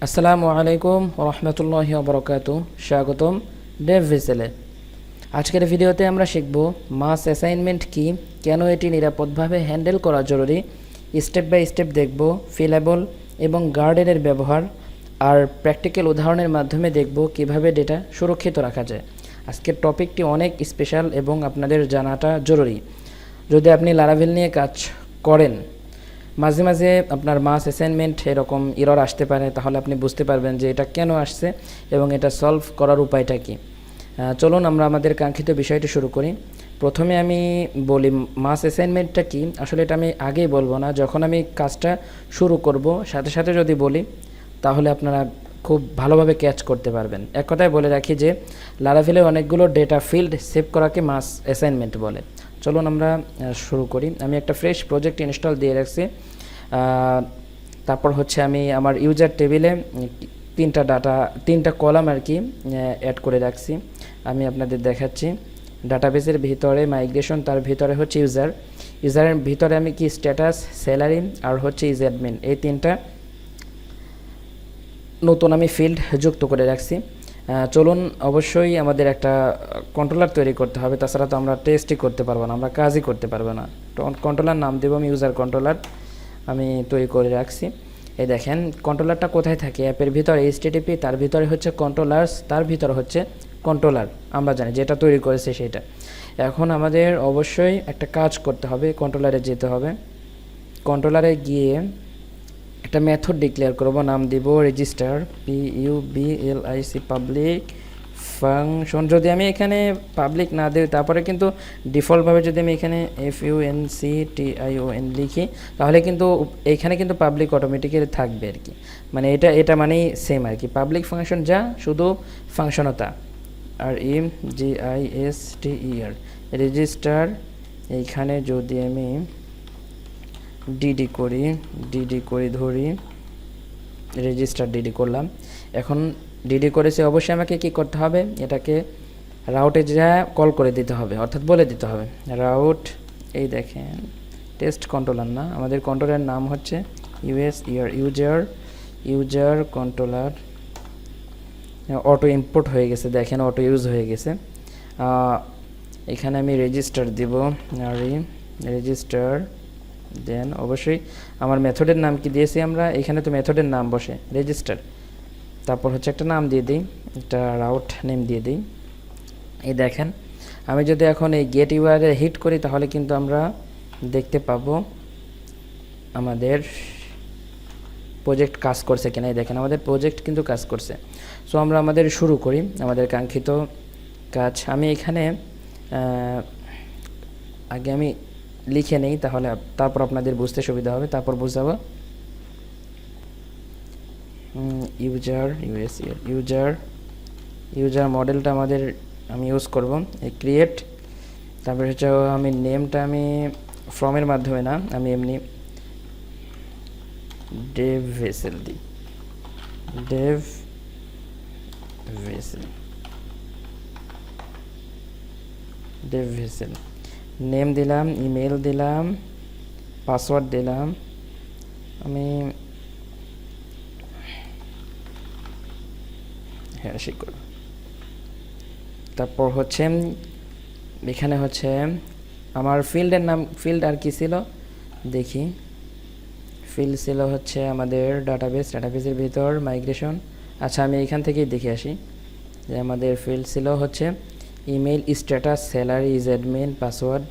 আসসালামু আলাইকুম রহমতুল্লাহি ওবরাকাতু। স্বাগতম ডেভ ভিসেলে। আজকের ভিডিওতে আমরা শিখব মাস অ্যাসাইনমেন্ট কি, কেন এটি নিরাপদভাবে হ্যান্ডেল করা জরুরি, স্টেপ বাই স্টেপ দেখব ফিলেবল এবং গার্ডেনের ব্যবহার, আর প্র্যাকটিক্যাল উদাহরণের মাধ্যমে দেখব কিভাবে ডেটা সুরক্ষিত রাখা যায়। আজকের টপিকটি অনেক স্পেশাল এবং আপনাদের জানাটা জরুরি। যদি আপনি লারাভেল নিয়ে কাজ করেন, মাঝে মাঝে আপনার মাস অ্যাসাইনমেন্ট এরকম এরর আসতে পারে, তাহলে আপনি বুঝতে পারবেন যে এটা কেন আসছে এবং এটা সলভ করার উপায়টা কী। চলুন আমরা আমাদের কাঙ্ক্ষিত বিষয়টি শুরু করি। প্রথমে আমি বলি মাস অ্যাসাইনমেন্টটা কী। আসলে এটা আমি আগেই বলবো না, যখন আমি কাজটা শুরু করব সাথে সাথে যদি বলি তাহলে আপনারা খুব ভালোভাবে ক্যাচ করতে পারবেন। এক কথায় বলে রাখি যে লারাভেলে অনেকগুলো ডেটা ফিল্ড সেভ করাকে মাস অ্যাসাইনমেন্ট বলে। চলুন আমরা শুরু করি। আমি একটা ফ্রেশ প্রজেক্ট ইনস্টল দিয়ে রাখছি। তারপর হচ্ছে আমি আমার ইউজার টেবিলে তিনটা কলাম আর কি অ্যাড করে রাখছি। আমি আপনাদের দেখাচ্ছি। ডাটাবেসের ভিতরে মাইগ্রেশন, তার ভিতরে হচ্ছে ইউজারের ভিতরে আমি কি স্ট্যাটাস, স্যালারি আর হচ্ছে ইজ অ্যাডমিন, এই তিনটা নতুন আমি ফিল্ড যুক্ত করে রাখছি। চলুন, অবশ্যই আমাদের একটা কন্ট্রোলার তৈরি করতে হবে, তাছাড়া তো আমরা টেস্টই করতে পারবো না, আমরা কাজই করতে পারবো না। কন্ট্রোলার নাম দেবো আমি ইউজার কন্ট্রোলার, আমি তৈরি করে রাখছি। এই দেখেন কন্ট্রোলারটা কোথায় থাকে, অ্যাপের ভিতরে এইচটিটিপি, তার ভিতরে হচ্ছে কন্ট্রোলার্স, তার ভিতরে হচ্ছে কন্ট্রোলার, আমরা জানি যেটা তৈরি করেছে সেটা। এখন আমাদের অবশ্যই একটা কাজ করতে হবে, কন্ট্রোলারে যেতে হবে। কন্ট্রোলারে গিয়ে একটা মেথড ডিক্লেয়ার করব, নাম দিব রেজিস্টার, PUBLIC, পাবলিক ফাংশন। যদি আমি এখানে পাবলিক না দিই, তারপরে কিন্তু ডিফল্টভাবে যদি আমি এখানে FUNCTION লিখি, তাহলে কিন্তু এইখানে কিন্তু পাবলিক অটোমেটিক্যালি থাকবে আর কি। মানে এটা মানেই সেম আর কি, পাবলিক ফাংশন যা, শুধু ফাংশনতা। আর REGISTER রেজিস্টার, এইখানে যদি আমি ডিডি করি ধরি, রেজিস্টার ডিডি করলাম। এখন ডিডি করেছি, অবশ্যই আমাকে কি করতে হবে, এটাকে রাউটে যা কল করে দিতে হবে, অর্থাৎ বলে দিতে হবে রাউট। এই দেখেন টেস্ট কন্ট্রোলার না, আমাদের কন্ট্রোলার নাম হচ্ছে ইউজার কন্ট্রোলার। অটো ইম্পোর্ট হয়ে গেছে, দেখেন অটো ইউজ হয়ে গেছে। এখানে আমি রেজিস্টার দিব, রেজিস্টার। দেন অবশ্যই আমার মেথডের নাম কি দিয়েছি আমরা, এখানে তো মেথডের নাম বসে রেজিস্টার। তারপর হচ্ছে একটা নাম দিয়ে দিই, একটা রাউট নেম দিয়ে দিই। এই দেখেন আমি যদি এখন এই গেট ইউআরএল হিট করি, তাহলে কিন্তু আমরা দেখতে পাবো আমাদের প্রজেক্ট কাজ করছে কিনা। এই দেখেন আমাদের প্রজেক্ট কিন্তু কাজ করছে। সো আমরা আমাদের শুরু করি আমাদের কাঙ্ক্ষিত কাজ। আমি এখানে আগে আমি লিখে নেই, তাহলে তারপর আপনাদের বুঝতে সুবিধা হবে, তারপর বুঝাবো। ইউজার মডেলটা আমাদের আমি ইউজ করব এই ক্রিয়েট। তারপর হচ্ছে আমি নেমটা আমি ফ্রমের মাধ্যমে না, আমি এমনি ডেভ ভেসেল দিই, ডেভ ভেসেল নেম দিলাম, ইমেল দিলাম, পাসওয়ার্ড দিলাম। আমি হ্যাঁ শিখব। তারপর হচ্ছে এখানে হচ্ছে আমার ফিল্ডের নাম, ফিল্ড আর কি ছিল দেখি, ফিল্ড ছিল হচ্ছে আমাদের ডাটাবেসের ভিতর মাইগ্রেশন। আচ্ছা আমি এখান থেকেই দেখে আসি যে আমাদের ফিল্ড ছিল হচ্ছে email, status, salary, is admin, password.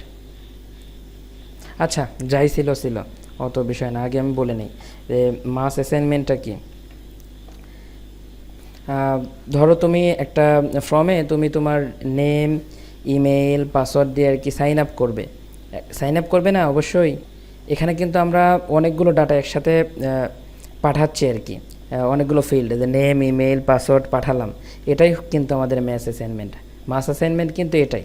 আচ্ছা যাই ছিল, অত বিষয় না, আগে আমি বলে নিই যে মাস অ্যাসাইনমেন্টটা কি। ধরো তুমি একটা ফর্মে তুমি তোমার নেম, ইমেল, পাসওয়ার্ড দিয়ে আর কি সাইন আপ করবে না অবশ্যই। এখানে কিন্তু আমরা অনেকগুলো ডাটা একসাথে পাঠাচ্ছি আর কি, অনেকগুলো ফিল্ড, যে নেম, ইমেল, পাসওয়ার্ড পাঠালাম। এটাই কিন্তু আমাদের মাস অ্যাসাইনমেন্ট কিন্তু এটাই,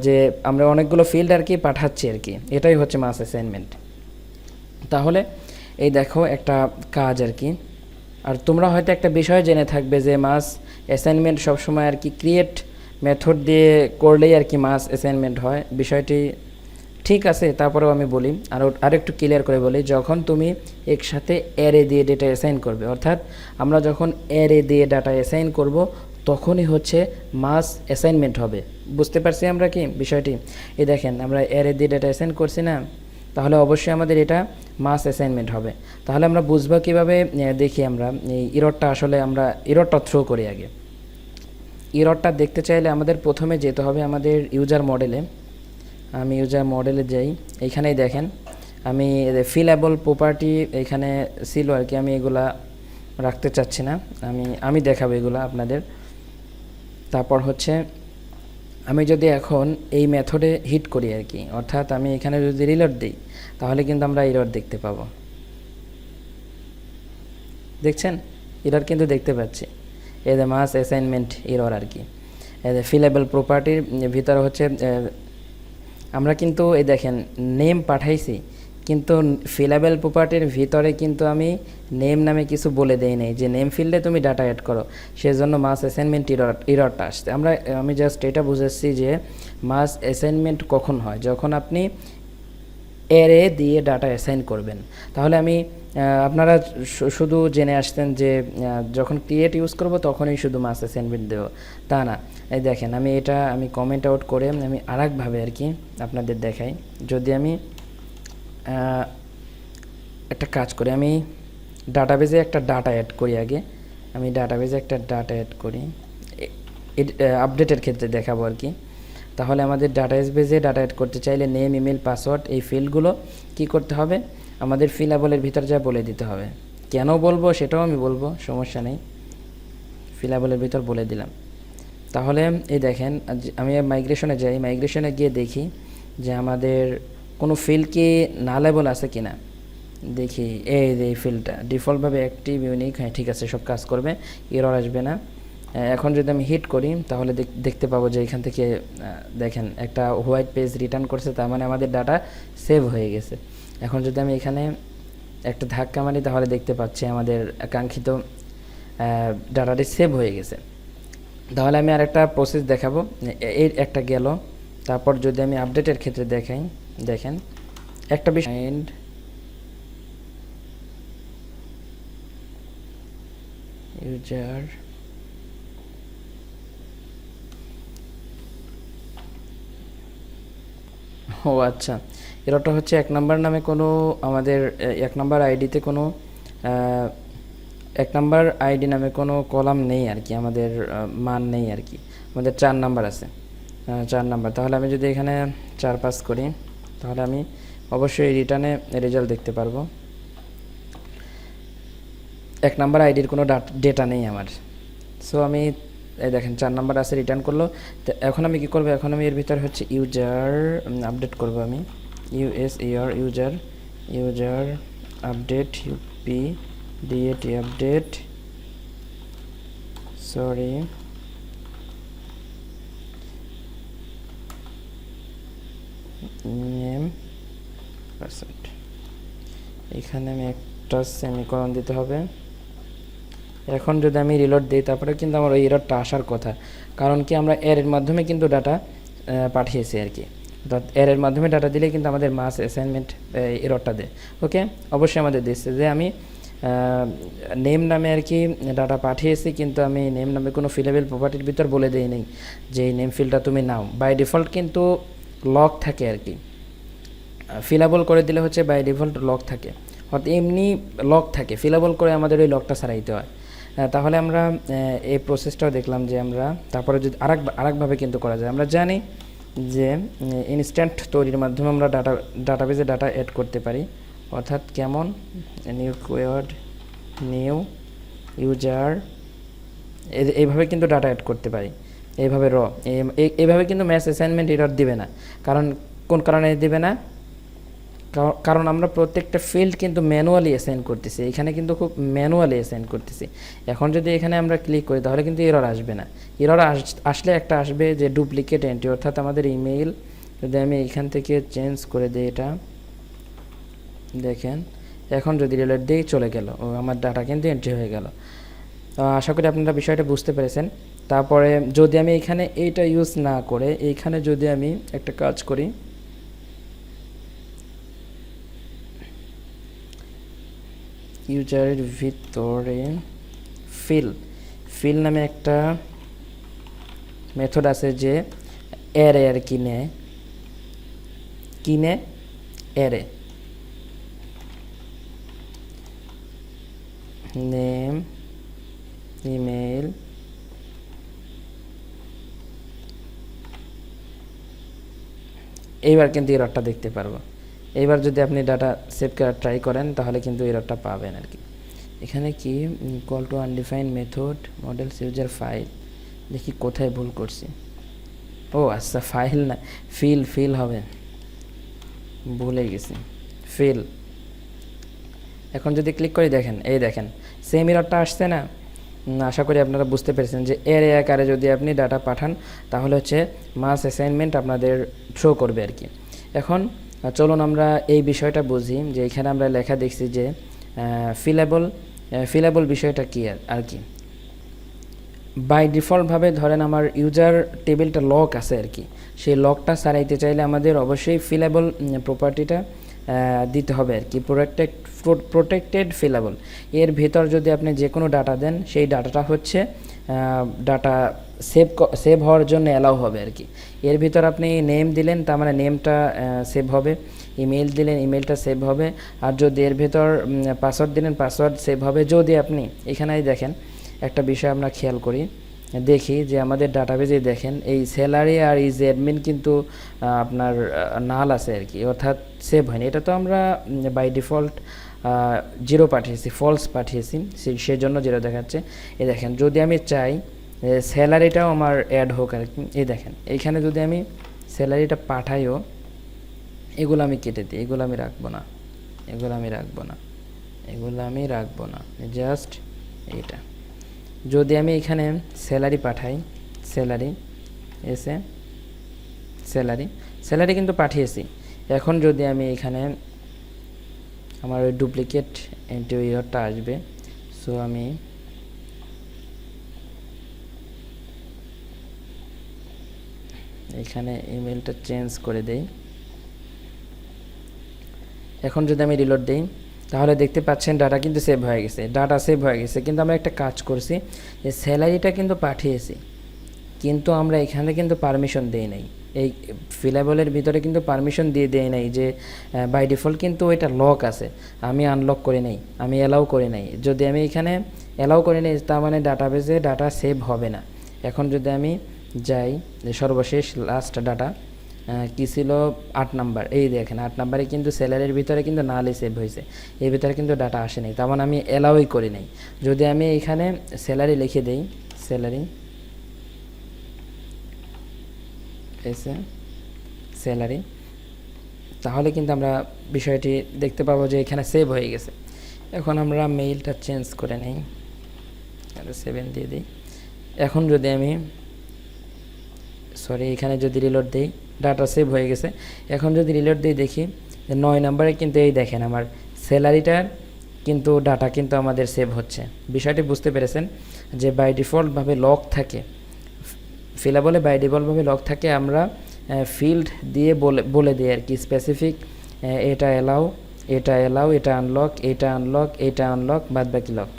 যে আমরা অনেকগুলো ফিল্ড আর কি পাঠাচ্ছি আর কি, এটাই হচ্ছে মাস অ্যাসাইনমেন্ট। তাহলে এই দেখো একটা কাজ আর কি। আর তোমরা হয়তো একটা বিষয় জেনে থাকবে যে মাস অ্যাসাইনমেন্ট সবসময় আর কি ক্রিয়েট মেথড দিয়ে করলেই আর কি মাস অ্যাসাইনমেন্ট হয়। বিষয়টি ঠিক আছে, তারপরেও আমি বলি আরেকটু ক্লিয়ার করে বলি, যখন তুমি একসাথে অ্যারে দিয়ে ডেটা অ্যাসাইন করবে, অর্থাৎ আমরা যখন অ্যারে দিয়ে ডাটা অ্যাসাইন করব তখনই হচ্ছে মাস অ্যাসাইনমেন্ট হবে। বুঝতে পারছি আমরা কি বিষয়টি? এই দেখেন আমরা অ্যারে দিয়ে ডেটা অ্যাসাইন করছি না, তাহলে অবশ্যই আমাদের এটা মাস অ্যাসাইনমেন্ট হবে। তাহলে আমরা বুঝবো কীভাবে? দেখি আমরা এই ইররটা আসলে আমরা ইররটা থ্রো করি আগে। ইররটা দেখতে চাইলে আমাদের প্রথমে যেতে হবে আমাদের ইউজার মডেলে। আমি ইউজার মডেলে যাই, এইখানেই দেখেন আমি ফিলেবল প্রপার্টি এখানে ছিল আর কি, আমি এগুলা রাখতে চাচ্ছি না, আমি দেখাবো এগুলা আপনাদের। তারপর হচ্ছে আমি যদি এখন এই মেথডে হিট করি আর কি, অর্থাৎ আমি এখানে যদি রিলোড দিই তাহলে কিন্তু আমরা এরর দেখতে পাবো। দেখছেন এরর কিন্তু দেখতে পাচ্ছি, এই যে মাস অ্যাসাইনমেন্ট এরর আর কি। এই যে ফিলেবল প্রপার্টির ভিতরে হচ্ছে আমরা কিন্তু এই দেখেন নেম পাঠাইছি, কিন্তু ফিলেবল প্রপার্টির ভিতরে কিন্তু আমি নেম নামে কিছু বলে দেই নাই যে নেম ফিল্ডে তুমি ডাটা অ্যাড করো, সেজন্য মাস অ্যাসাইনমেন্ট এররটা আসছে। আমি জাস্ট এটা বুঝাচ্ছি যে মাস অ্যাসাইনমেন্ট কখন হয়, যখন আপনি অ্যারে দিয়ে ডাটা অ্যাসাইন করবেন। তাহলে আমি আপনারা শুধু জেনে আসতেন যে যখন ক্রিয়েট ইউজ করব তখনই শুধু মাস অ্যাসাইনমেন্ট দেবো, তা না। এই দেখেন আমি কমেন্ট আউট করে আমি আরেকভাবে আর কি আপনাদের দেখাই। যদি আমি একটা কাজ করি, আমি ডাটাবেজে একটা ডাটা অ্যাড করি আগে, আমি ডাটাবেজে একটা ডাটা অ্যাড করি, আপডেটের ক্ষেত্রে দেখাবো আর কি। তাহলে আমাদের ডাটাবেজে ডাটা অ্যাড করতে চাইলে নেম, ইমেল, পাসওয়ার্ড এই ফিল্ডগুলো কি করতে হবে? আমাদের ফিলেবলের ভিতর যা বলে দিতে হবে। কেন বলবো সেটাও আমি বলবো, সমস্যা নেই, ফিলেবলের ভিতর বলে দিলাম। তাহলে এই দেখেন আমি মাইগ্রেশনে যাই, মাইগ্রেশনে গিয়ে দেখি যে আমাদের কোনো ফিল্ড কি নালেবল আছে কি না। দেখি এই ফিল্ডটা ডিফল্টভাবে অ্যাক্টিভ, ইউনিক, হ্যাঁ ঠিক আছে, সব কাজ করবে, এরর আসবে না। এখন যদি আমি হিট করি তাহলে দেখতে পাবো যে এখান থেকে দেখেন একটা হোয়াইট পেজ রিটার্ন করছে, তার মানে আমাদের ডাটা সেভ হয়ে গেছে। এখন যদি আমি এখানে একটা ধাক্কা মারি তাহলে দেখতে পাচ্ছি আমাদের কাঙ্ক্ষিত ডাটাটি সেভ হয়ে গেছে। তাহলে আমি আরেকটা প্রসেস দেখাবো, এই একটা গেল। তারপর যদি আমি আপডেটের ক্ষেত্রে দেখাই, দেখেন একটা বিষয় ইউজার ও আচ্ছা, এরটা হচ্ছে 1 নাম্বার নামে কোনো আমাদের 1 নাম্বার আইডিতে কোনো 1 নাম্বার আইডি নামে কোনো কলাম নেই আর কি, আমাদের মান নেই আর কি, আমাদের 4 নাম্বার আছে, 4 নাম্বার। তাহলে আমি যদি এখানে 4 পাস করি তাহলে আমি অবশ্যই রিটার্নে রেজাল্ট দেখতে পারবো। 1 নাম্বার আইডির কোনো ডেটা নেই আমার, সো আমি এই দেখেন 4 নাম্বার আছে, রিটার্ন করলো। তো এখন আমি কি করব? এখন আমি এর ভিতরে হচ্ছে ইউজার আপডেট করব, আমি user update UP DAT update, sorry name percent, এখানে আমি একটা সেমিকোলন দিতে হবে। এখন যদি আমি রিলোড দিই তারপরে কিন্তু আমার ওই এররটা আসার কথা, কারণ কি আমরা এর মাধ্যমে কিন্তু ডাটা পাঠিয়েছি আর কি, অর্থাৎ এর মাধ্যমে ডাটা দিলে কিন্তু আমাদের মাস অ্যাসাইনমেন্ট এররটা দেয়। ওকে, অবশ্যই আমাদের দিচ্ছে যে আমি নেম নামে আর কি ডাটা পাঠিয়েছি, কিন্তু আমি নেম নামে কোনো ফিলেবল প্রপার্টির ভিতর বলে দেই নেই যে এই নেম ফিল্ডটা তুমি নাও। বাই ডিফল্ট কিন্তু লক থাকে আর কি, ফিলেবল করে দিলে হচ্ছে বাই ডিফল্ট লক থাকে, অর্থাৎ এমনি লক থাকে, ফিলেবল করে আমাদের ওই লকটা ছাড়াইতে হয়। তাহলে আমরা এই প্রসেসটাও দেখলাম যে আমরা তারপরে যদি আরেকভাবে কিন্তু করা যায়। আমরা জানি যে ইনস্ট্যান্ট তৈরির মাধ্যমে আমরা ডাটাবেজে ডাটা অ্যাড করতে পারি, অর্থাৎ কেমন নিউ ইউজার এইভাবে কিন্তু ডাটা অ্যাড করতে পারি, এইভাবে এইভাবে কিন্তু ম্যাথ অ্যাসাইনমেন্ট এরর দিবে না। কোন কারণে দিবে না? কারণ আমরা প্রত্যেকটা ফিল্ড কিন্তু ম্যানুয়ালি অ্যাসাইন করতেছি, এখানে কিন্তু খুব ম্যানুয়ালি অ্যাসাইন করতেছি। এখন যদি এখানে আমরা ক্লিক করি তাহলে কিন্তু এরর আসবে না। এরর আসলে একটা আসবে যে ডুপ্লিকেট এন্ট্রি, অর্থাৎ আমাদের ইমেইল যদি আমি এখান থেকে চেঞ্জ করে দিই, এটা দেখেন এখন যদি রিলোড দিই চলে গেল, ও আমার ডাটা কিন্তু এন্ট্রি হয়ে গেল। আশা করি আপনারা বিষয়টা বুঝতে পেরেছেন। তারপরে যদি আমি এখানে এইটা ইউজ না করে এইখানে যদি আমি একটা কাজ করি, ইউজারের ভিতরে ফিল নামে একটা মেথড আছে যে অ্যারে আর কিনে অ্যারে নেম ইমেল এইবার কিন্তু এররটা দেখতে পারবো। এইবার যদি আপনি ডাটা সেভ করার ট্রাই করেন তাহলে কিন্তু এররটা পাবেন আর কি। এখানে কি equal to undefined method models user file, দেখি কোথায় ভুল করছি। ও আচ্ছা, ফাইল না, ফিল হবে, ভুলে গেছি, ফিল। এখন যদি ক্লিক করে দেখেন, এই দেখেন সেম এররটা আসছে না। আশা করি আপনারা বুঝতে পেরেছেন যে অ্যারে আকারে যদি আপনি ডাটা পাঠান তাহলে হচ্ছে মাস অ্যাসাইনমেন্ট আপনাদের শো করবে আর কি। এখন চলুন আমরা এই বিষয়টা বুঝি যে এখানে আমরা লেখা দেখছি যে ফিলেবল বিষয়টা কী আর কি। বাই ডিফল্টভাবে ধরেন আমার ইউজার টেবিলটা লক আছে আর কি, সেই লকটা সারাইতে চাইলে আমাদের অবশ্যই ফিলেবল প্রপার্টিটা দিতে হবে আর কি, প্রোটেক্টেড ফিলেবল। এর ভেতর যদি আপনি যে কোনো ডাটা দেন সেই ডাটাটা হচ্ছে ডাটা সেভ হওয়ার জন্য অ্যালাউ হবে আর কি। এর ভিতর আপনি নেম দিলেন তার মানে নেমটা সেভ হবে, ইমেল দিলেন ইমেলটা সেভ হবে, আর যদি এর ভেতর পাসওয়ার্ড দিলেন পাসওয়ার্ড সেভ হবে। যদি আপনি এখানেই দেখেন একটা বিষয় আমরা খেয়াল করি, দেখি যে আমাদের ডাটাবেজে দেখেন এই স্যালারি আর এই অ্যাডমিন কিন্তু আপনার নাল আছে আর কি, অর্থাৎ সেভ হয়নি। এটা তো আমরা বাই ডিফল্ট 0 পাঠিয়েছি, ফলস পাঠিয়েছি, সেই জন্য 0 দেখাচ্ছে। এই দেখেন যদি আমি চাই স্যালারিটাও আমার অ্যাড হোক আর কি, এই দেখেন এইখানে যদি আমি স্যালারিটা পাঠাইও, এগুলো আমি কেটে দিই, এগুলো আমি রাখবো না, এগুলো আমি রাখবো না, জাস্ট এইটা। যদি আমি এখানে স্যালারি পাঠাই, স্যালারি কিন্তু পাঠিয়েছি। এখন যদি আমি এখানে আমার ওই ডুপ্লিকেট এন্ট্রিটা আসবে, সো আমি এখানে ইমেলটা চেঞ্জ করে দেই। এখন যদি আমি রিলোড দিই তাহলে দেখতে পাচ্ছেন ডাটা কিন্তু সেভ হয়ে গেছে, কিন্তু আমরা একটা কাজ করছি, যে স্যালারিটা কিন্তু পাঠিয়েছি কিন্তু আমরা এখানে কিন্তু পারমিশন দেই নাই, এই ফিলেবলের ভিতরে কিন্তু পারমিশন দেই নাই যে বাই ডিফল্ট কিন্তু ওইটা লক আছে, আমি আনলক করে নেই, আমি অ্যালাউ করে নাই। যদি আমি এখানে অ্যালাউ করে নেই তার মানে ডাটাবেজে ডাটা সেভ হবে না। এখন যদি আমি যাই যে সর্বশেষ লাস্ট ডাটা কী ছিল 8 নাম্বার, এই দেখেন 8 নাম্বারে কিন্তু স্যালারির ভিতরে কিন্তু নালই সেভ হয়েছে, এর ভিতরে কিন্তু ডাটা আসে নাই, তেমন আমি অ্যালাউই করি নাই। যদি আমি এখানে স্যালারি লিখে দেই, স্যালারি, তাহলে কিন্তু আমরা বিষয়টি দেখতে পাবো যে এখানে সেভ হয়ে গেছে। এখন আমরা মেইলটা চেঞ্জ করে নেই, 7 দিয়ে দিই। এখন যদি আমি এখানে যদি রিলোড দিই, ডাটা সেভ হয়ে গেছে। এখন যদি রিলোড দিই দেখি 9 নম্বরে কিন্তু এই দেখেন আমার স্যালারিটার কিন্তু ডাটা কিন্তু আমাদের সেভ হচ্ছে। বিষয়টি বুঝতে পেরেছেন যে বাই ডিফল্টভাবে লক থাকে, ফিলেবলে বাই ডিফল্টভাবে লক থাকে, আমরা ফিল্ড দিয়ে বলে দিই আর কি স্পেসিফিক, এটা অ্যালাউ, এটা আনলক, বাদ বাকি লক।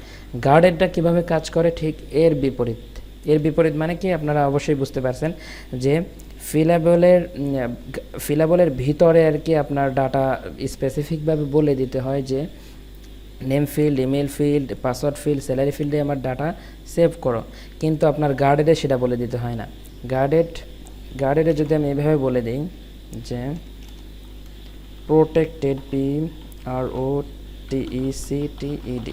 গার্ডেরটা কীভাবে কাজ করে ঠিক এর বিপরীত মানে কি আপনারা অবশ্যই বুঝতে পারছেন যে ফিলেবলের ভিতরে আর কি আপনার ডাটা স্পেসিফিকভাবে বলে দিতে হয় যে name field, email field, password field, salary ফিল্ডে আমার ডাটা সেভ করো, কিন্তু আপনার গার্ডেডে সেটা বলে দিতে হয় না। গার্ডেডে যদি আমি এভাবে বলে দিই যে প্রোটেক্টেড, PROTECTED,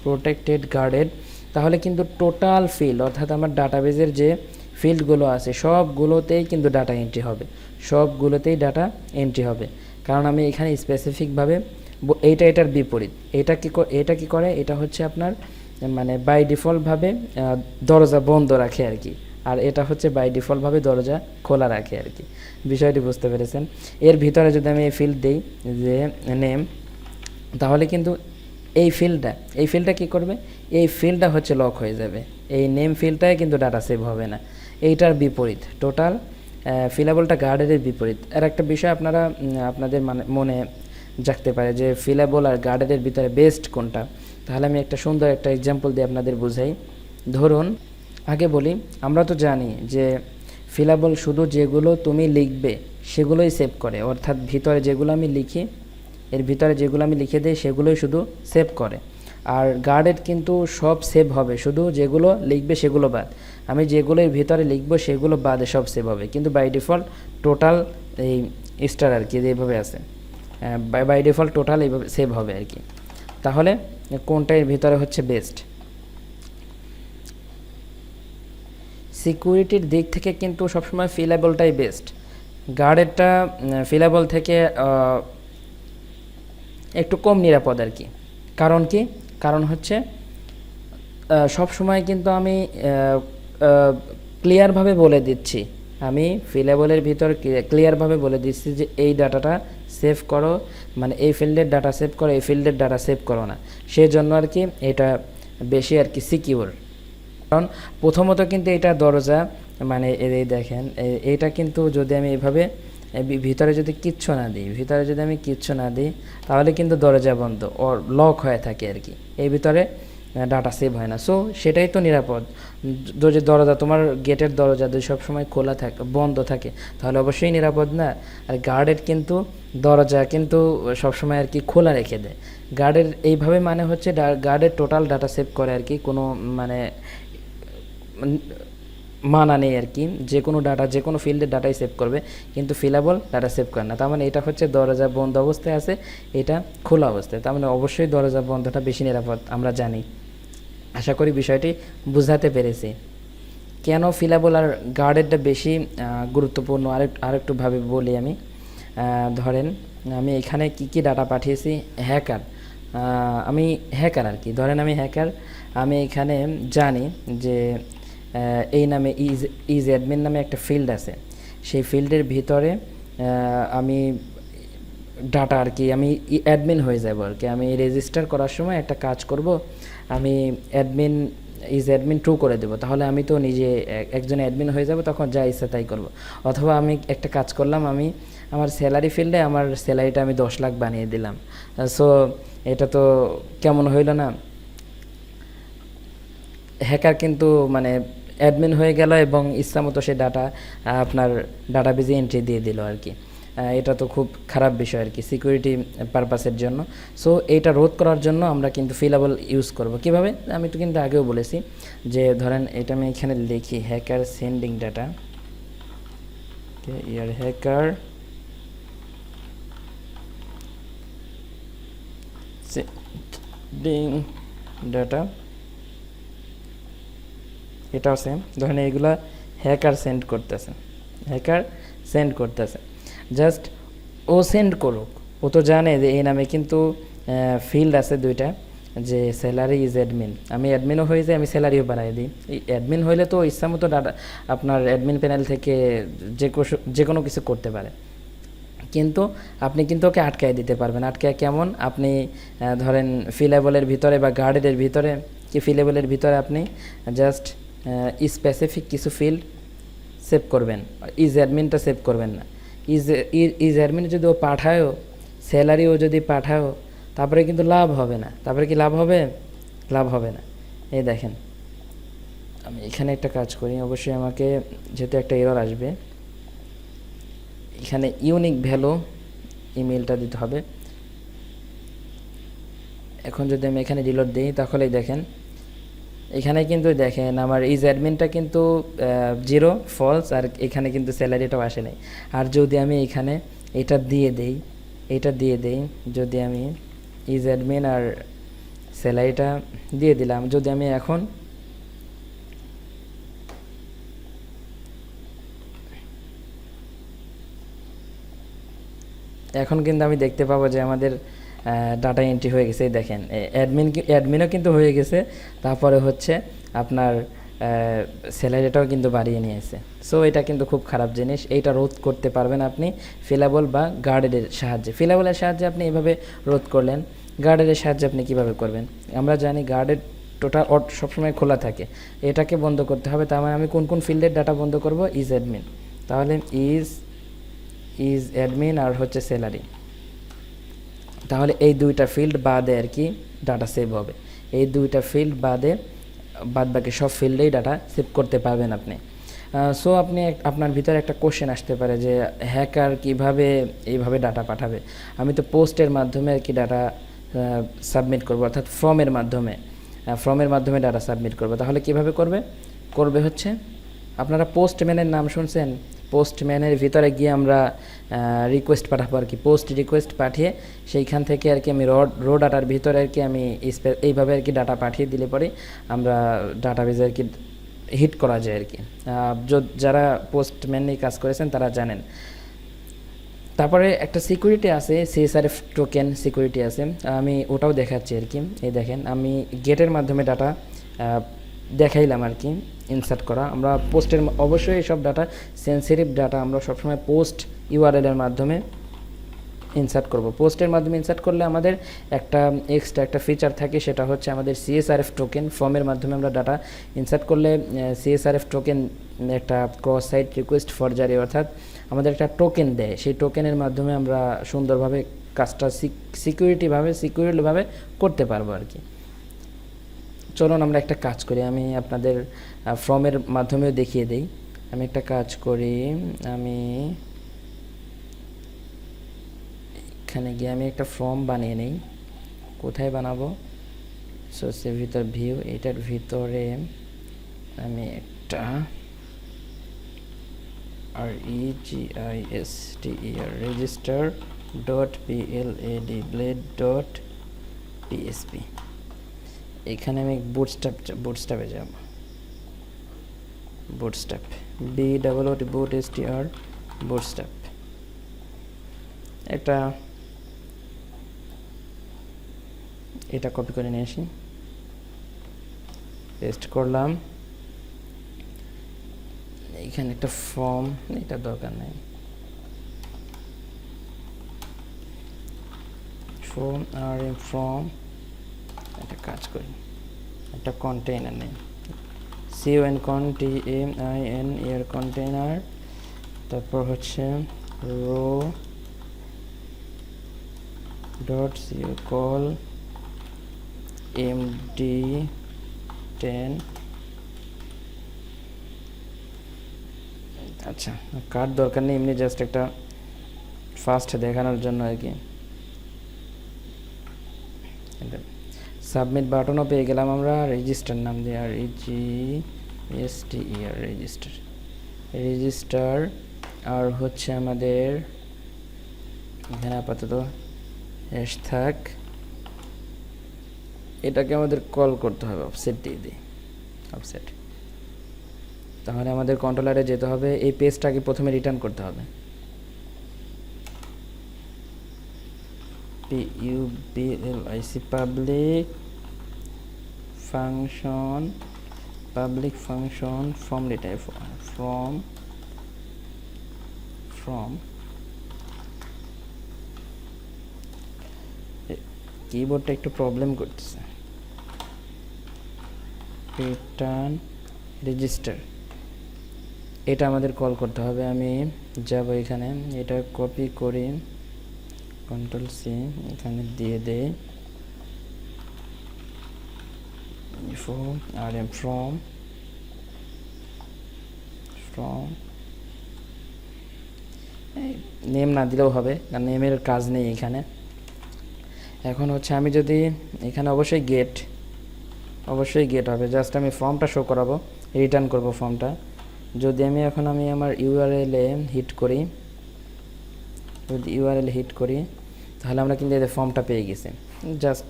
প্রোটেক্টেড গার্ডেড, তাহলে কিন্তু টোটাল ফিল্ড অর্থাৎ আমার ডাটাবেজের যে ফিল্ডগুলো আছে সবগুলোতেই কিন্তু ডাটা এন্ট্রি হবে, কারণ আমি এখানে স্পেসিফিকভাবে এটার বিপরীত। এটা কি করে, এটা হচ্ছে আপনার মানে বাই ডিফল্টভাবে দরজা বন্ধ রাখে আর কি, আর এটা হচ্ছে বাই ডিফল্টভাবে দরজা খোলা রাখে আর কি। বিষয়টি বুঝতে পেরেছেন। এর ভিতরে যদি আমি এই ফিল্ড দিই যে নেম, তাহলে কিন্তু এই ফিল্ডটা কি করবে, এই ফিল্ডটা হচ্ছে লক হয়ে যাবে, এই নেম ফিল্ডটাই কিন্তু ডাটা সেভ হবে না। এইটার বিপরীত, টোটাল ফিলেবলটা গার্ডের বিপরীত। আর একটা বিষয় আপনাদের মনে জাগতে পারে যে ফিলেবল আর গার্ডের ভিতরে বেস্ট কোনটা। তাহলে আমি একটা সুন্দর একটা এক্সাম্পল দিয়ে আপনাদের বুঝাই। ধরুন, আগে বলি, আমরা তো জানি যে ফিলাবল শুধু যেগুলো তুমি লিখবে সেগুলোই সেভ করে, অর্থাৎ ভিতরে যেগুলো আমি লিখি, এর ভিতরে যেগুলো আমি লিখে দিই সেগুলোই শুধু সেভ করে। আর গার্ডেড কিন্তু সব সেভ হবে, শুধু যেগুলো লিখবে সেগুলো বাদ। আমি যেগুলো এর ভিতরে লিখবো সেগুলো বাদে সব সেভ হবে, কিন্তু বাই ডিফল্ট টোটাল এই স্টার আর কি এইভাবে আছে, বাই ডিফল্ট টোটাল এইভাবে সেভ হবে আর কি। তাহলে কোনটা এর ভিতরে হচ্ছে বেস্ট? সিকিউরিটির দিক থেকে কিন্তু সবসময় ফিলেবলটাই বেস্ট। গার্ডেডটা ফিলেবল থেকে একটু কম নিরাপদ আর কি। কারণ কি? কারণ হচ্ছে সব সময় কিন্তু আমি ক্লিয়ারভাবে বলে দিচ্ছি, আমি ফিলেবলের ভিতর ক্লিয়ারভাবে বলে দিচ্ছি যে এই ডাটাটা সেভ করো, মানে এই ফিল্ডের ডাটা সেভ করো, এই ফিল্ডের ডাটা সেভ করো না। সেই জন্য আর কি এটা বেশি আর কি সিকিউর। কারণ প্রথমত কিন্তু এটা দরজা, মানে এই দেখেন এইটা কিন্তু যদি আমি এইভাবে ভিতরে যদি কিচ্ছু না দিই, ভিতরে যদি আমি কিচ্ছু না দিই তাহলে কিন্তু দরজা বন্ধ ও লক হয়ে থাকে আর কি, এই ভিতরে ডাটা সেভ হয় না। সো সেটাই তো নিরাপদ। যদি দরজা, তোমার গেটের দরজা যদি সবসময় খোলা থাকে, বন্ধ থাকে, তাহলে অবশ্যই নিরাপদ না। আর গার্ডের কিন্তু দরজা কিন্তু সবসময় আর কি খোলা রেখে দেয়। গার্ডের এইভাবে মানে হচ্ছে গার্ডের টোটাল ডাটা সেভ করে আর কি, কোনো মানে মানা নেই আর কি, যে কোনো ডাটা, যে কোনো ফিল্ডের ডাটাই সেভ করবে, কিন্তু ফিলেবল ডাটা সেভ করে না। তার মানে এটা হচ্ছে দরজা বন্ধ অবস্থায় আছে, এটা খোলা অবস্থায়, তার মানে অবশ্যই দরজা বন্ধটা বেশি নিরাপদ, আমরা জানি। আশা করি বিষয়টি বুঝাতে পেরেছি কেন ফিলেবল আর গার্ডেরটা বেশি গুরুত্বপূর্ণ। আরেকটুভাবে বলি আমি। ধরেন আমি এখানে কি ডাটা পাঠিয়েছি, আমি হ্যাকার আর কি, ধরেন আমি হ্যাকার, আমি এখানে জানি যে এই নামে ইজ অ্যাডমিন নামে একটা ফিল্ড আছে, সেই ফিল্ডের ভিতরে আমি ডাটা আর কি, আমি অ্যাডমিন হয়ে যাব আর কি। আমি রেজিস্টার করার সময় একটা কাজ করব, আমি ইজ অ্যাডমিন ট্রু করে দেবো, তাহলে আমি তো নিজে একজন অ্যাডমিন হয়ে যাব, তখন যা ইচ্ছা তাই করব। অথবা আমি একটা কাজ করলাম, আমি আমার স্যালারি ফিল্ডে আমার স্যালারিটা আমি 10 লাখ বানিয়ে দিলাম। সো এটা তো কেমন হইল না? হ্যাকার কিন্তু মানে অ্যাডমিন হয়ে গেল এবং ইচ্ছামতো সে ডাটা আপনার ডাটাবেজে এন্ট্রি দিয়ে দিল আর কি। এটা তো খুব খারাপ বিষয় আর কি সিকিউরিটি পারপাসের জন্য। সো এইটা রোধ করার জন্য আমরা কিন্তু ফিলেবল ইউজ করব। কিভাবে? আমি তো কিন্তু আগেও বলেছি যে ধরেন এটা আমি এখানে লিখি হ্যাকার সেন্ডিং ডাটা, ইয়ার হ্যাকার সেন্ডিং ডাটা, এটাও সেম। ধরেন এইগুলা হ্যাকার সেন্ড করতেছে, জাস্ট ও সেন্ড করুক, ও তো জানে যে এই নামে কিন্তু ফিল্ড আছে দুইটা, যে স্যালারি ইজ অ্যাডমিন, আমি অ্যাডমিনও হয়ে যাই, আমি স্যালারিও বানাই দিই। এই অ্যাডমিন হইলে তো ইচ্ছা মতো ডাটা আপনার অ্যাডমিন প্যানেল থেকে যে কোনো কিছু করতে পারে, কিন্তু আপনি কিন্তু ওকে আটকায় দিতে পারবেন। আটকায় কেমন? আপনি ধরেন ফিলেবলের ভিতরে বা গার্ডের ভিতরে কি ফিলেবলের ভিতরে আপনি জাস্ট স্পেসিফিক কিছু ফিল্ড সেভ করবেন, ইজ অ্যাডমিনটা সেভ করবেন না। ইজ অ্যাডমিন যদি ও পাঠায়ও, স্যালারিও যদি পাঠায়ও, তারপরে কিন্তু লাভ হবে না। তারপরে কি লাভ হবে? লাভ হবে না। এই দেখেন আমি এখানে একটা কাজ করি, অবশ্যই আমাকে যেহেতু একটা এরর আসবে, এখানে ইউনিক ভ্যালু ইমেলটা দিতে হবে। এখন যদি আমি এখানে রিলোড দিই তাহলেই দেখেন এখানে কিন্তু দেখেন আমার ইজ অ্যাডমিনটা কিন্তু 0 ফলস, আর এখানে কিন্তু স্যালারিটাও আসে নাই। আর যদি আমি এখানে এটা দিয়ে দেই, যদি আমি ইজ অ্যাডমিন আর স্যালারিটা দিয়ে দিলাম, যদি আমি এখন কিন্তু আমি দেখতে পাবো যে আমাদের ডাটা এন্ট্রি হয়ে গেছে। দেখেন অ্যাডমিনও কিন্তু হয়ে গেছে, তারপরে হচ্ছে আপনার স্যালারিটাও কিন্তু বাড়িয়ে নিয়েছে। সো এটা কিন্তু খুব খারাপ জিনিস। এইটা রোধ করতে পারবেন আপনি ফিলেবল বা গার্ডের সাহায্যে। ফিলেবলের সাহায্যে আপনি এভাবে রোধ করলেন, গার্ডের সাহায্যে আপনি কিভাবে করবেন? আমরা জানি গার্ডের টোটাল সবসময় খোলা থাকে, এটাকে বন্ধ করতে হবে। তার মানে আমি কোন কোন ফিল্ডের ডাটা বন্ধ করব? ইজ অ্যাডমিন, তাহলে ইজ অ্যাডমিন আর হচ্ছে স্যালারি, তাহলে এই দুইটা ফিল্ড বাদে আর কি ডাটা সেভ হবে। এই দুইটা ফিল্ড বাদ বাকি সব ফিল্ডেই ডাটা সেভ করতে পারবেন আপনি। সো আপনি আপনার ভিতরে একটা কোশ্চেন আসতে পারে যে হ্যাকার কিভাবে এইভাবে ডাটা পাঠাবে। আমি তো পোস্টের মাধ্যমে আর কি ডাটা সাবমিট করব, অর্থাৎ ফর্মের মাধ্যমে ডাটা সাবমিট করব। তাহলে কিভাবে করবে হচ্ছে, আপনারা পোস্টম্যানের নাম শুনছেন? পোস্টম্যানের ভিতরে গিয়ে আমরা রিকোয়েস্ট পাঠাবো আর কি, পোস্ট রিকোয়েস্ট পাঠিয়ে সেইখান থেকে আর কি আমি রো ডাটার ভিতরে আর কি আমি এইভাবে আর কি ডাটা পাঠিয়ে দিলে পরে আমরা ডাটাবেজে আর কি হিট করা যায় আর কি। যারা পোস্টম্যান নিয়ে কাজ করেছেন তারা জানেন। তারপরে একটা সিকিউরিটি আছে, সিএসআরএফ টোকেন সিকিউরিটি আছে, আমি ওটাও দেখাচ্ছি আর কি। এই দেখেন, আমি গেটের মাধ্যমে ডাটা দেখাইলাম আর কি ইনসার্ট করা। আমরা পোস্টের অবশ্যই সব ডাটা, সেন্সিটিভ ডাটা আমরা সবসময় পোস্ট ইউআরএলের মাধ্যমে ইনসার্ট করব। পোস্টের মাধ্যমে ইনসার্ট করলে আমাদের একটা এক্সট্রা একটা ফিচার থাকে, সেটা হচ্ছে আমাদের সিএসআরএফ টোকেন। ফর্মের মাধ্যমে আমরা ডাটা ইনসার্ট করলে সিএসআরএফ টোকেন একটা ক্রস সাইট রিকোয়েস্ট ফরজারি, অর্থাৎ আমাদের একটা টোকেন দেয়, সেই টোকেনের মাধ্যমে আমরা সুন্দরভাবে কাজটা সিকিউরলিভাবে করতে পারবো আর কি। চলুন আমরা একটা কাজ করি, আমি আপনাদের ফর্মের মাধ্যমেও দেখিয়ে দিই। আমি একটা কাজ করি, আমি এখানে গিয়ে আমি একটা ফর্ম বানিয়ে নিই। কোথায় বানাবো? সোর্সের ভিতর ভিউ, এটার ভিতরে আমি একটা register.blade.php, এখানে আমি বুটস্ট্র্যাপে যাব, বুটস্ট্র্যাপ বুটস্ট্র্যাপ এটা কপি করে নিয়ে আসি, পেস্ট করলাম। এখানে একটা ফর্ম, এটা দরকার নেই, ফর্ম একটা কাজ করি, একটা কন্টেইনার নেই, CONTAIN এর কন্টেইনার। তারপর হচ্ছে রো ডট কল MD10। আচ্ছা, কার্ড দরকার নেই, এমনি জাস্ট একটা ফাস্ট দেখানোর জন্য আর কি। সাবমিট বাটনও পেয়ে গেলাম আমরা, রেজিস্টার নাম দিয়ে, রেজিস্টার। আর হচ্ছে আমাদের এখানে আপাতত হ্যাশ থাক, এটাকে আমাদের কল করতে হবে, অফসেট দিয়ে দিই, অফসেট। তাহলে আমাদের কন্ট্রোলারে যেতে হবে, এই পেজটাকে প্রথমে রিটার্ন করতে হবে, PUBLIC public function form data from কিবোর্ডটা একটু প্রবলেম করতেছে, রিটার্ন রেজিস্টার, এটা আমাদের কল করতে হবে। আমি যাব এখানে, এটা কপি করি, Ctrl+C এখানে দিয়ে দেই, from নেম না দিলেও হবে, কারণ নেমের কাজ নেই এখানে। এখন হচ্ছে আমি যদি এখানে অবশ্যই গেট হবে, জাস্ট আমি ফর্মটা শো করাবো, রিটার্ন করব ফর্মটা। যদি আমি এখন আমার ইউআরএলে হিট করি, তাহলে আমরা কিন্তু এই ফর্মটা পেয়ে গেছি, জাস্ট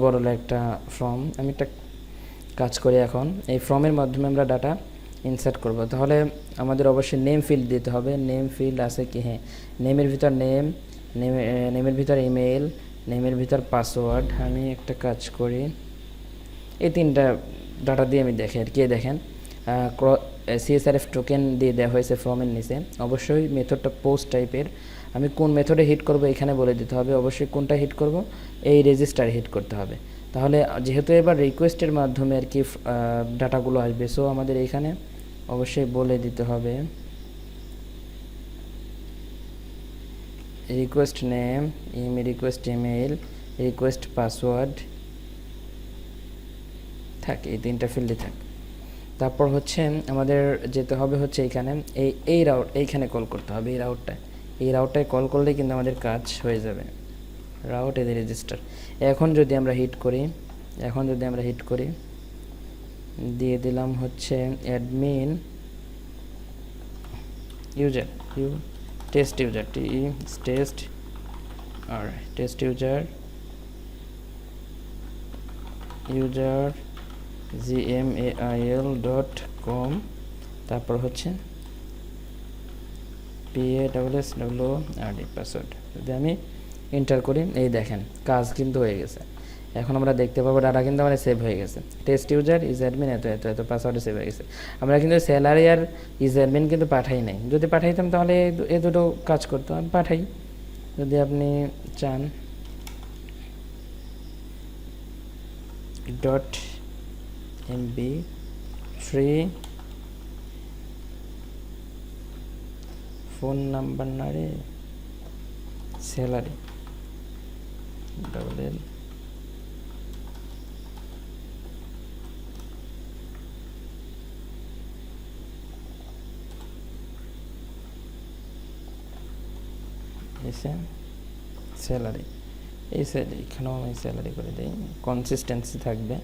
বড় একটা ফর্ম। আমি একটা কাজ করি, এখন এই ফর্মের মাধ্যমে আমরা ডাটা ইনসার্ট করব। তাহলে আমাদের অবশ্যই নেম ফিল্ড দিতে হবে। নেম ফিল্ড আছে কি? হ্যাঁ, নেমের ভিতর নেমের ভিতর ইমেল, নেমের ভিতর পাসওয়ার্ড। আমি একটা কাজ করি, এই তিনটা ডাটা দিয়ে আমি দেখি আর কি। দেখেন, CSRF টোকেন দিয়ে দেওয়া হয়েছে ফর্মের নিচে। অবশ্যই মেথডটা পোস্ট টাইপের। আমি কোন মেথডে হিট করব এখানে বলে দিতে হবে, অবশ্যই কোনটা হিট করব, এই রেজিস্টার হিট করতে হবে। তাহলে যেহেতু এবার রিকোয়েস্টের মাধ্যমে আর কি ডাটাগুলো আসবে, সো আমাদের এখানে অবশ্যই বলে দিতে হবে request name, request email, request password, থাক, এই 3টা ফিল্ডই থাক। তারপর হচ্ছে আমাদের যেতে হবে হচ্ছে এইখানে এই রাউট, এইখানে কল করতে হবে এই রাউটটায় কল করলেই কিন্তু আমাদের কাজ হয়ে যাবে। রাউট এদের রেজিস্টার। এখন যদি আমরা হিট করি, দিয়ে দিলাম হচ্ছে admin user test user test user gmail.com, তারপর হচ্ছে PASSWRD পাসওয়ার্ড। যদি আমি এন্টার করি, এই দেখেন কাজ কিন্তু হয়ে গেছে। এখন আমরা দেখতে পাবো ডাটা কিন্তু আমার সেভ হয়ে গেছে। টেস্ট ইউজার ইজ অ্যাডমিন এত পাসওয়ার্ডে সেভ হয়ে গেছে। আমরা কিন্তু স্যালারি আর ইজ অ্যাডমিন কিন্তু পাঠাই নাই। যদি পাঠাইতাম তাহলে এ দুটো কাজ করতো। আমি পাঠাই, যদি আপনি চান .mb ফ্রি ফোন নাম্বার না রে, স্যালারি .l স্যালারি এখানেও আমি স্যালারি করে দিই, কনসিস্টেন্সি থাকবে।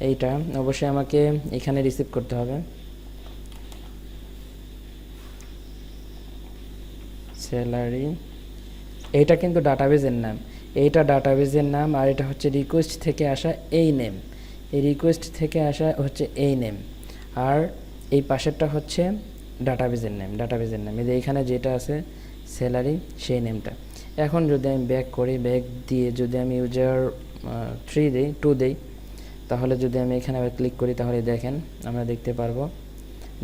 এইটা অবশ্যই আমাকে এখানে রিসিভ করতে হবে। স্যালারি, এইটা কিন্তু ডাটাবেজের নাম, আর এটা হচ্ছে রিকোয়েস্ট থেকে আসা এই নেম, এই নেম, আর এই পাশেরটা হচ্ছে ডাটাবেজের নেম। এই যে এইখানে যেটা আছে স্যালারি, সেই নেমটা। এখন যদি আমি ব্যাক করি, ব্যাক দিয়ে যদি আমি ইউজার 2 দিই, তাহলে যদি আমি এখানে আবার ক্লিক করি, তাহলে দেখেন আমরা দেখতে পারবো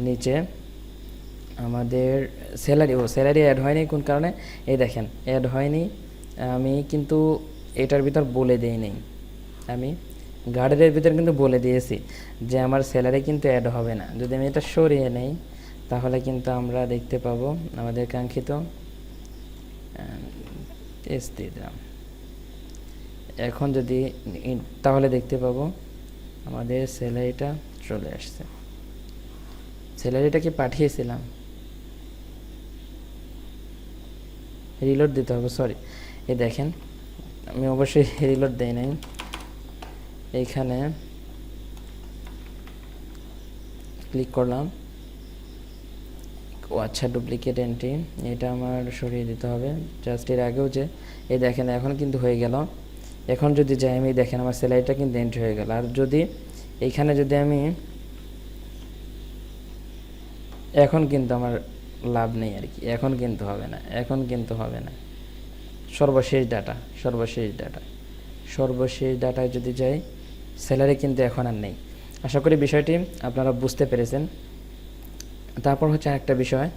নিচে আমাদের স্যালারি অ্যাড হয়নি। কোন কারণে? এই দেখেন অ্যাড হয়নি। আমি কিন্তু এটার ভিতর বলে দিই নেই, আমি গার্ডের ভিতর কিন্তু বলে দিয়েছি যে আমার স্যালারি কিন্তু অ্যাড হবে না। যদি আমি এটা সরিয়ে নেই, তাহলে কিন্তু আমরা দেখতে পাবো আমাদের কাঙ্ক্ষিত টেস্ট দিয়ে দিলাম। এখন যদি তাহলে দেখতে পাবো আমাদের স্যালারিটা চলে আসছে। স্যালারিটা কি পাঠিয়েছিলাম? রিলোড দিতে হবে, সরি। এই দেখেন আমি অবশ্যই রিলোড দেই নাই। এইখানে ক্লিক করলাম, ও আচ্ছা ডুপ্লিকেট এন্ট্রি, এটা আমার সরিয়ে দিতে হবে। জাস্ট এর আগেও যে এই দেখেন এখন কিন্তু হয়ে গেল। এখন যদি যাই আমি, দেখেন আমার স্যালারিটা কিন্তু এন্ট্রি হয়ে গেল। আর যদি এইখানে যদি আমি, এখন কিন্তু আমার লাভ নেই আর কি, এখন কিন্তু হবে না। সর্বশেষ ডাটায় যদি যাই, স্যালারি কিন্তু এখন আর নেই। আশা করি বিষয়টি আপনারা বুঝতে পেরেছেন। তারপর হচ্ছে আরেকটা বিষয়,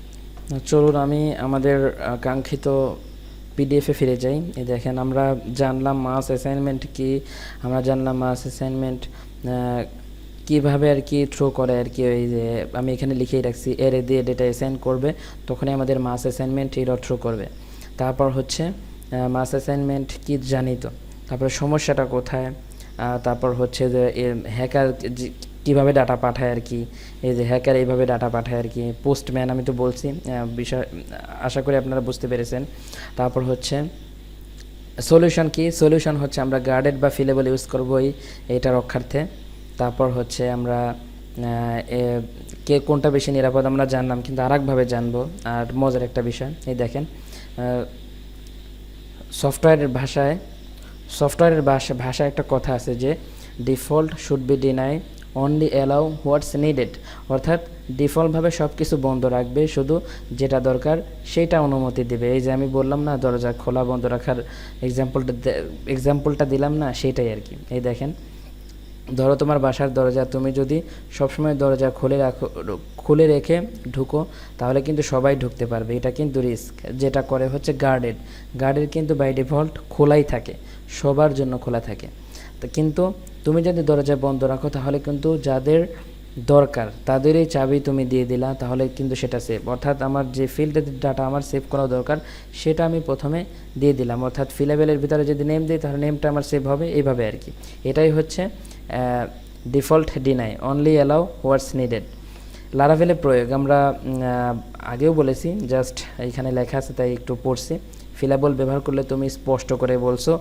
চলুন আমি আমাদের কাঙ্ক্ষিত পিডিএফে ফিরে যাই। এই দেখেন আমরা জানলাম মাস অ্যাসাইনমেন্ট কি, আমরা জানলাম মাস অ্যাসাইনমেন্ট কীভাবে আর কি থ্রো করে আর কি। ওই যে আমি এখানে লিখেই রাখছি, এরে দিয়ে ডেটা অ্যাসাইন করবে, তখনই আমাদের মাস অ্যাসাইনমেন্ট এরর থ্রো করবে। তারপর হচ্ছে মাস অ্যাসাইনমেন্ট কি জানি তো, তারপরে সমস্যাটা কোথায়, তারপর হচ্ছে যে হ্যাকার কীভাবে ডাটা পাঠায় আর কি, এই যে হ্যাকার এইভাবে ডাটা পাঠায় আর কি, পোস্টম্যান আমি তো বলছি বিষয়, আশা করি আপনারা বুঝতে পেরেছেন। তারপর হচ্ছে সলিউশন কি, সলিউশন হচ্ছে আমরা গার্ডেড বা ফিলেবল ইউজ করবো এইটা রক্ষার্থে। তারপর হচ্ছে আমরা কে কোনটা বেশি নিরাপদ আমরা জানলাম, কিন্তু আরেকভাবে জানবো। আর মজার একটা বিষয়, এই দেখেন সফটওয়্যারের ভাষায় একটা কথা আছে যে default should be deny only allow what's needed, অর্থাৎ ডিফল্টভাবে সব কিছু বন্ধ রাখবে, শুধু যেটা দরকার সেইটা অনুমতি দেবে। এই যে আমি বললাম না দরজা খোলা বন্ধ রাখার এক্সাম্পলটা দিলাম না, সেটাই আর কি। এই দেখেন ধরো তোমার বাসার দরজা, তুমি যদি সবসময় দরজা খুলে রেখে ঢুকো, তাহলে কিন্তু সবাই ঢুকতে পারবে। এটা কিন্তু রিস্ক। যেটা করে হচ্ছে গার্ডের কিন্তু বাই ডিফল্ট খোলাই থাকে, সবার জন্য খোলা থাকে। তো কিন্তু তুমি যদি দরজা বন্ধ রাখো, তাহলে কিন্তু যাদের দরকার তাদেরই চাবি তুমি দিয়ে দিলা, তাহলে কিন্তু সেটা সেভ। অর্থাৎ আমার যে ফিল্ডের ডাটা আমার সেভ করা দরকার সেটা আমি প্রথমে দিয়ে দিলাম, অর্থাৎ ফিলেবেলের ভিতরে যদি নেম দিই তাহলে নেমটা আমার সেভ হবে, এইভাবে আর কি। এটাই হচ্ছে ডিফল্ট ডিনাই, অনলি অ্যালাউ হোয়াটস নিডেড। লারাভেলের প্রয়োগ আমরা আগেও বলেছি, জাস্ট এইখানে লেখা আছে তাই একটু পড়ছি। ফিলেবল ব্যবহার করলে তুমি স্পষ্ট করে বলছো,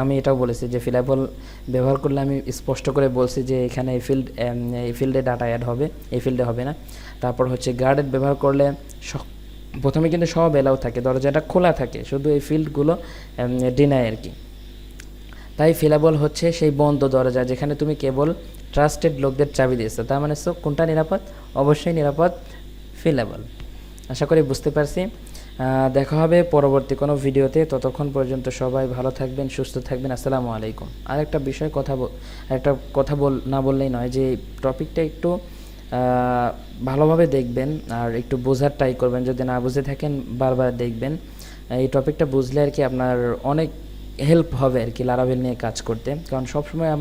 আমি এটাও বলেছি যে ফিলেবল ব্যবহার করলে আমি স্পষ্ট করে বলছি যে এখানে এই ফিল্ডে ডাটা অ্যাড হবে, এই ফিল্ডে হবে না। তারপর হচ্ছে গার্ডেড ব্যবহার করলে প্রথমে কিন্তু সব এলাও থাকে, দরজাটা খোলা থাকে, শুধু এই ফিল্ডগুলো ডিনাই আর কি। তাই ফিলেবল হচ্ছে সেই বন্ধ দরজা যেখানে তুমি কেবল ট্রাস্টেড লোকদের চাবি দিয়েছো, তার মানে কোনটা নিরাপদ? অবশ্যই নিরাপদ ফিলেবল। আশা করি বুঝতে পারছি। দেখা হবে পরবর্তী কোনো ভিডিওতে, ততক্ষণ পর্যন্ত সবাই ভালো থাকবেন, সুস্থ থাকবেন। আসসালামু আলাইকুম। আর একটা বিষয় না বললেই নয়, যে টপিকটা একটু ভালোভাবে দেখবেন আর একটু বোঝার ট্রাই করবেন, যদি না বুঝে থাকেন বারবার দেখবেন। এই টপিকটা বুঝলে আর কি আপনার অনেক হেল্প হবে আর কি লারাভেল নিয়ে কাজ করতে, কারণ সবসময়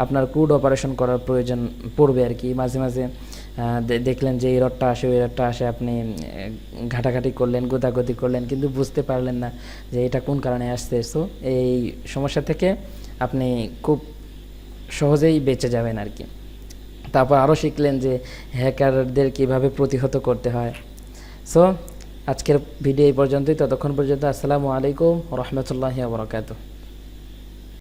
আপনার ক্রুড অপারেশন করার প্রয়োজন পড়বে আর কি। মাঝে মাঝে দেখলেন যে এই এররটা আসে, ওই এররটা আসে, আপনি ঘাটাঘাটি করলেন, গোতাগতি করলেন, কিন্তু বুঝতে পারলেন না যে এটা কোন কারণে আসছে। সো এই সমস্যা থেকে আপনি খুব সহজেই বেঁচে যাবেন আর কি। তারপর আরও শিখলেন যে হ্যাকারদের কীভাবে প্রতিহত করতে হয়। সো আজকের ভিডিও এই পর্যন্তই, ততক্ষণ পর্যন্ত আসসালামু আলাইকুম রহমতুল্লাহি ওয়া বারাকাতুহু।